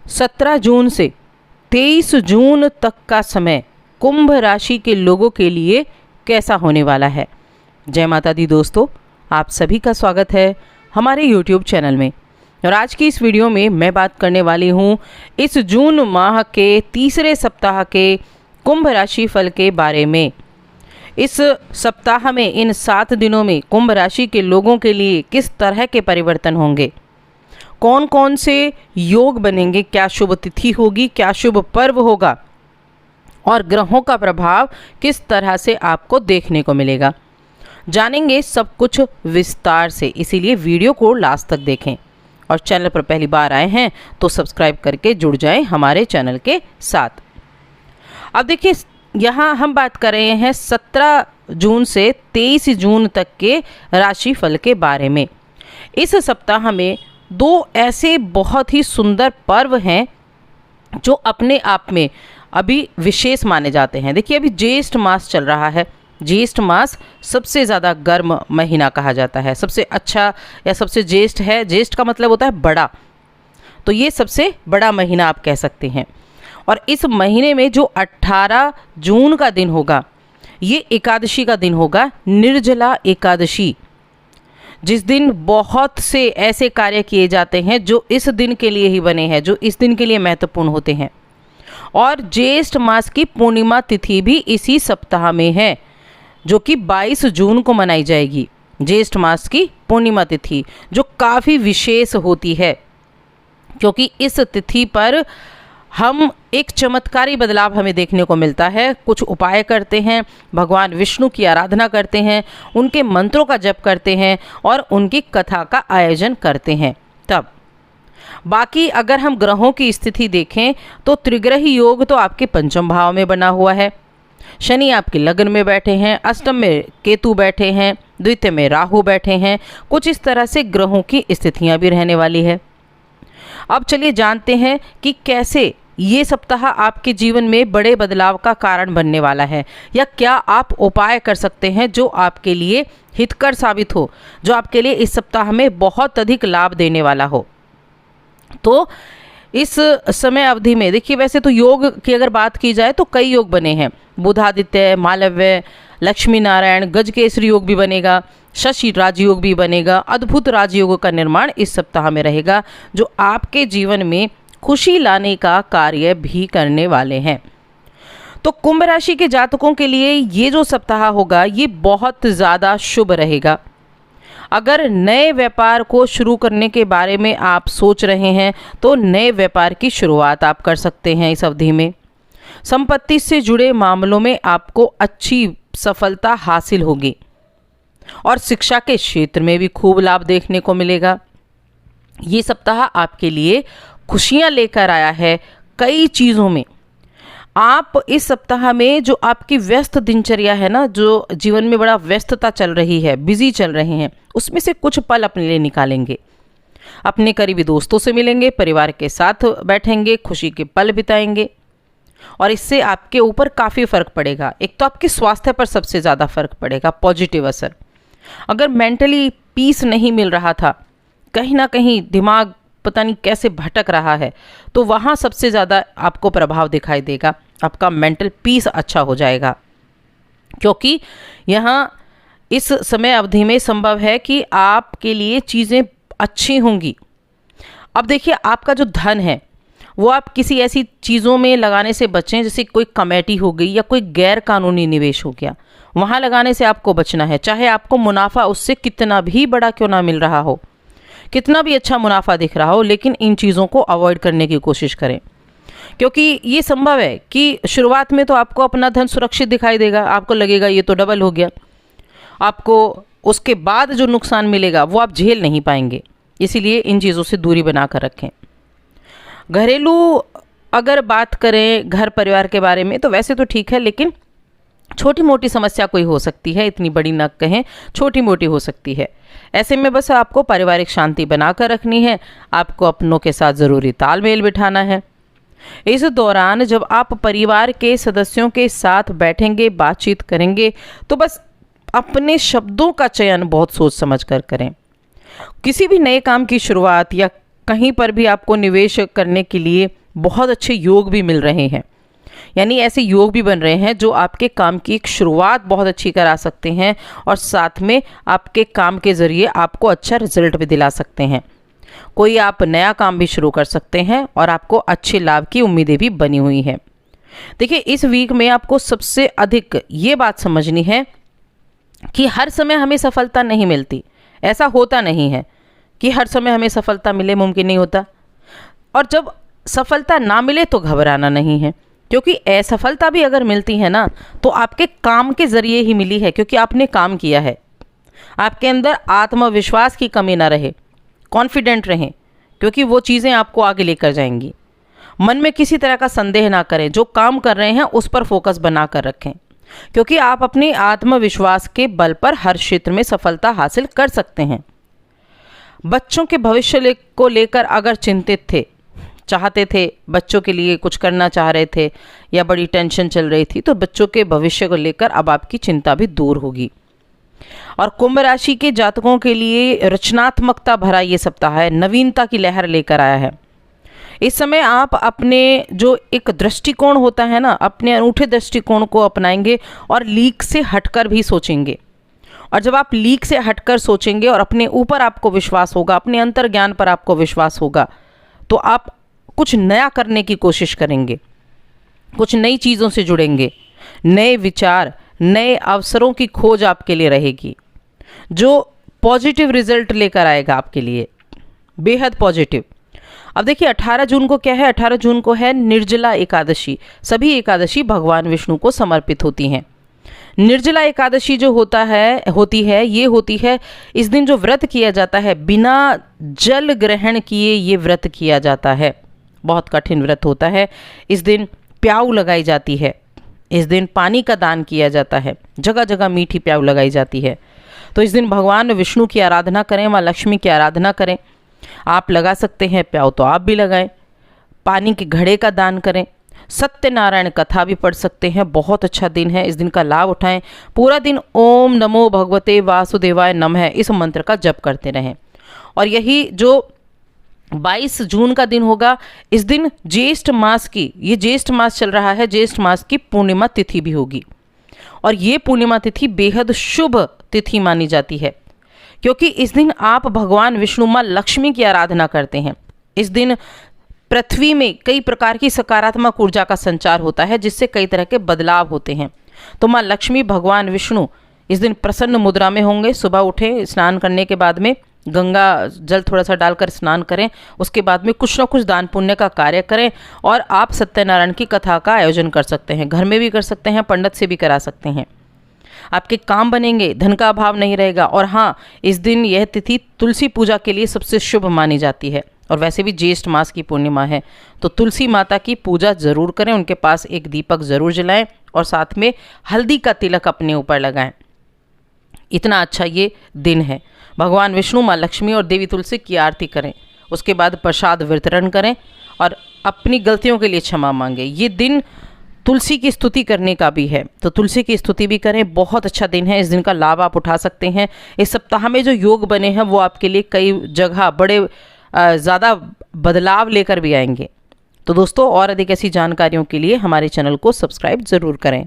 17 जून से 23 जून तक का समय कुंभ राशि के लोगों के लिए कैसा होने वाला है। जय माता दी दोस्तों, आप सभी का स्वागत है हमारे YouTube चैनल में। और आज की इस वीडियो में मैं बात करने वाली हूँ इस जून माह के तीसरे सप्ताह के कुंभ राशि फल के बारे में। इस सप्ताह में इन 7 दिनों में कुंभ राशि के लोगों के लिए किस तरह के परिवर्तन होंगे, कौन कौन से योग बनेंगे, क्या शुभ तिथि होगी, क्या शुभ पर्व होगा और ग्रहों का प्रभाव किस तरह से आपको देखने को मिलेगा। जानेंगे सब कुछ विस्तार से, इसीलिए वीडियो को लास्ट तक देखें। और चैनल पर पहली बार आए हैं तो सब्सक्राइब करके जुड़ जाएं हमारे चैनल के साथ। अब देखिए, यहाँ हम बात कर रहे हैं 17 जून से 23 जून तक के राशिफल के बारे में। इस सप्ताह में 2 ऐसे बहुत ही सुंदर पर्व हैं जो अपने आप में अभी विशेष माने जाते हैं। देखिए, अभी ज्येष्ठ मास चल रहा है। ज्येष्ठ मास सबसे ज़्यादा गर्म महीना कहा जाता है, सबसे अच्छा या सबसे ज्येष्ठ है। ज्येष्ठ का मतलब होता है बड़ा, तो ये सबसे बड़ा महीना आप कह सकते हैं। और इस महीने में जो 18 जून का दिन होगा, ये एकादशी का दिन होगा, निर्जला एकादशी, जिस दिन बहुत से ऐसे कार्य किए जाते हैं जो इस दिन के लिए ही बने हैं, जो इस दिन के लिए महत्वपूर्ण होते हैं। और ज्येष्ठ मास की पूर्णिमा तिथि भी इसी सप्ताह में है, जो कि 22 जून को मनाई जाएगी। ज्येष्ठ मास की पूर्णिमा तिथि जो काफ़ी विशेष होती है, क्योंकि इस तिथि पर हम एक चमत्कारी बदलाव हमें देखने को मिलता है। कुछ उपाय करते हैं, भगवान विष्णु की आराधना करते हैं, उनके मंत्रों का जप करते हैं और उनकी कथा का आयोजन करते हैं। तब बाकी अगर हम ग्रहों की स्थिति देखें तो त्रिग्रही योग तो आपके पंचम भाव में बना हुआ है। शनि आपके लग्न में बैठे हैं, अष्टम में केतु बैठे हैं, द्वितीय में राहु बैठे हैं। कुछ इस तरह से ग्रहों की स्थितियां भी रहने वाली है। अब चलिए जानते हैं कि कैसे ये सप्ताह आपके जीवन में बड़े बदलाव का कारण बनने वाला है, या क्या आप उपाय कर सकते हैं जो आपके लिए हितकर साबित हो, जो आपके लिए इस सप्ताह में बहुत अधिक लाभ देने वाला हो। तो इस समय अवधि में देखिए, वैसे तो योग की अगर बात की जाए तो कई योग बने हैं। बुधादित्य, मालव्य, लक्ष्मी नारायण, गजकेसरी योग भी बनेगा, शशि राजयोग भी बनेगा। अद्भुत राजयोग का निर्माण इस सप्ताह में रहेगा, जो आपके जीवन में खुशी लाने का कार्य भी करने वाले हैं। तो कुंभ राशि के जातकों के लिए ये जो सप्ताह होगा, ये बहुत ज़्यादा शुभ रहेगा। अगर नए व्यापार को शुरू करने के बारे में आप सोच रहे हैं तो नए व्यापार की शुरुआत आप कर सकते हैं इस अवधि में। संपत्ति से जुड़े मामलों में आपको अच्छी सफलता हासिल होगी और शिक्षा के क्षेत्र में भी खूब लाभ देखने को मिलेगा। ये सप्ताह आपके लिए खुशियां लेकर आया है कई चीज़ों में। आप इस सप्ताह में जो आपकी व्यस्त दिनचर्या है ना, जो जीवन में बड़ा व्यस्तता चल रही है, बिजी चल रहे हैं, उसमें से कुछ पल अपने लिए निकालेंगे। अपने करीबी दोस्तों से मिलेंगे, परिवार के साथ बैठेंगे, खुशी के पल बिताएंगे और इससे आपके ऊपर काफ़ी फ़र्क पड़ेगा। एक तो आपके स्वास्थ्य पर सबसे ज़्यादा फ़र्क पड़ेगा, पॉजिटिव असर। अगर मेंटली पीस नहीं मिल रहा था, कहीं ना कहीं दिमाग पता नहीं कैसे भटक रहा है, तो वहाँ सबसे ज़्यादा आपको प्रभाव दिखाई देगा। आपका मेंटल पीस अच्छा हो जाएगा, क्योंकि यहाँ इस समय अवधि में संभव है कि आपके लिए चीज़ें अच्छी होंगी। अब देखिए, आपका जो धन है वो आप किसी ऐसी चीज़ों में लगाने से बचें, जैसे कोई कमेटी हो गई या कोई गैर कानूनी निवेश हो गया, वहाँ लगाने से आपको बचना है। चाहे आपको मुनाफा उससे कितना भी बड़ा क्यों ना मिल रहा हो, कितना भी अच्छा मुनाफा दिख रहा हो, लेकिन इन चीज़ों को अवॉइड करने की कोशिश करें। क्योंकि ये संभव है कि शुरुआत में तो आपको अपना धन सुरक्षित दिखाई देगा, आपको लगेगा ये तो डबल हो गया, आपको उसके बाद जो नुकसान मिलेगा वो आप झेल नहीं पाएंगे। इसीलिए इन चीज़ों से दूरी बना कर रखें। घरेलू अगर बात करें घर परिवार के बारे में तो वैसे तो ठीक है, लेकिन छोटी मोटी समस्या कोई हो सकती है, इतनी बड़ी न कहें, छोटी मोटी हो सकती है। ऐसे में बस आपको पारिवारिक शांति बनाकर रखनी है, आपको अपनों के साथ ज़रूरी तालमेल बिठाना है। इस दौरान जब आप परिवार के सदस्यों के साथ बैठेंगे, बातचीत करेंगे, तो बस अपने शब्दों का चयन बहुत सोच समझ कर करें। किसी भी नए काम की शुरुआत या कहीं पर भी आपको निवेश करने के लिए बहुत अच्छे योग भी मिल रहे हैं। यानी ऐसे योग भी बन रहे हैं जो आपके काम की एक शुरुआत बहुत अच्छी करा सकते हैं और साथ में आपके काम के ज़रिए आपको अच्छा रिजल्ट भी दिला सकते हैं। कोई आप नया काम भी शुरू कर सकते हैं और आपको अच्छे लाभ की उम्मीदें भी बनी हुई हैं। देखिए, इस वीक में आपको सबसे अधिक ये बात समझनी है कि हर समय हमें सफलता नहीं मिलती। ऐसा होता नहीं है कि हर समय हमें सफलता मिले, मुमकिन नहीं होता। और जब सफलता ना मिले तो घबराना नहीं है, क्योंकि असफलता भी अगर मिलती है ना तो आपके काम के ज़रिए ही मिली है, क्योंकि आपने काम किया है। आपके अंदर आत्मविश्वास की कमी ना रहे, कॉन्फिडेंट रहें, क्योंकि वो चीज़ें आपको आगे लेकर जाएंगी। मन में किसी तरह का संदेह ना करें, जो काम कर रहे हैं उस पर फोकस बना कर रखें, क्योंकि आप अपने आत्मविश्वास के बल पर हर क्षेत्र में सफलता हासिल कर सकते हैं। बच्चों के भविष्य को लेकर अगर चिंतित थे, चाहते थे, बच्चों के लिए कुछ करना चाह रहे थे या बड़ी टेंशन चल रही थी, तो बच्चों के भविष्य को लेकर अब आपकी चिंता भी दूर होगी। और कुंभ राशि के जातकों के लिए रचनात्मकता भरा ये सप्ताह है, नवीनता की लहर लेकर आया है। इस समय आप अपने जो एक दृष्टिकोण होता है ना, अपने अनूठे दृष्टिकोण को अपनाएंगे और लीक से हटकर भी सोचेंगे। और जब आप लीक से हटकर सोचेंगे और अपने ऊपर आपको विश्वास होगा, अपने अंतर ज्ञान पर आपको विश्वास होगा, तो आप कुछ नया करने की कोशिश करेंगे, कुछ नई चीज़ों से जुड़ेंगे, नए विचार, नए अवसरों की खोज आपके लिए रहेगी, जो पॉजिटिव रिजल्ट लेकर आएगा आपके लिए, बेहद पॉजिटिव। अब देखिए 18 जून को क्या है, 18 जून को है निर्जला एकादशी। सभी एकादशी भगवान विष्णु को समर्पित होती हैं। निर्जला एकादशी जो होती है इस दिन जो व्रत किया जाता है, बिना जल ग्रहण किए ये व्रत किया जाता है। बहुत कठिन व्रत होता है। इस दिन प्याऊ लगाई जाती है, इस दिन पानी का दान किया जाता है, जगह जगह मीठी प्याऊ लगाई जाती है। तो इस दिन भगवान विष्णु की आराधना करें, माँ लक्ष्मी की आराधना करें। आप लगा सकते हैं प्याऊ तो आप भी लगाएं, पानी के घड़े का दान करें, सत्यनारायण कथा भी पढ़ सकते हैं। बहुत अच्छा दिन है, इस दिन का लाभ उठाएं। पूरा दिन ओम नमो भगवते वासुदेवाय नमः इस मंत्र का जप करते रहें। और यही जो 22 जून का दिन होगा, इस दिन ज्येष्ठ मास की, ये ज्येष्ठ मास चल रहा है, ज्येष्ठ मास की पूर्णिमा तिथि भी होगी। और ये पूर्णिमा तिथि बेहद शुभ तिथि मानी जाती है, क्योंकि इस दिन आप भगवान विष्णु माँ लक्ष्मी की आराधना करते हैं। इस दिन पृथ्वी में कई प्रकार की सकारात्मक ऊर्जा का संचार होता है, जिससे कई तरह के बदलाव होते हैं। तो माँ लक्ष्मी, भगवान विष्णु इस दिन प्रसन्न मुद्रा में होंगे। सुबह उठें, स्नान करने के बाद में गंगा जल थोड़ा सा डालकर स्नान करें, उसके बाद में कुछ ना कुछ दान पुण्य का कार्य करें। और आप सत्यनारायण की कथा का आयोजन कर सकते हैं, घर में भी कर सकते हैं, पंडित से भी करा सकते हैं। आपके काम बनेंगे, धन का अभाव नहीं रहेगा। और हाँ, इस दिन यह तिथि तुलसी पूजा के लिए सबसे शुभ मानी जाती है। और वैसे भी ज्येष्ठ मास की पूर्णिमा है, तो तुलसी माता की पूजा ज़रूर करें, उनके पास एक दीपक ज़रूर जलाएं और साथ में हल्दी का तिलक अपने ऊपर लगाएं। इतना अच्छा ये दिन है। भगवान विष्णु, माँ लक्ष्मी और देवी तुलसी की आरती करें, उसके बाद प्रसाद वितरण करें और अपनी गलतियों के लिए क्षमा मांगें। ये दिन तुलसी की स्तुति करने का भी है, तो तुलसी की स्तुति भी करें। बहुत अच्छा दिन है, इस दिन का लाभ आप उठा सकते हैं। इस सप्ताह में जो योग बने हैं वो आपके लिए कई जगह बड़े ज़्यादा बदलाव लेकर भी आएंगे। तो दोस्तों, और अधिक ऐसी जानकारियों के लिए हमारे चैनल को सब्सक्राइब ज़रूर करें।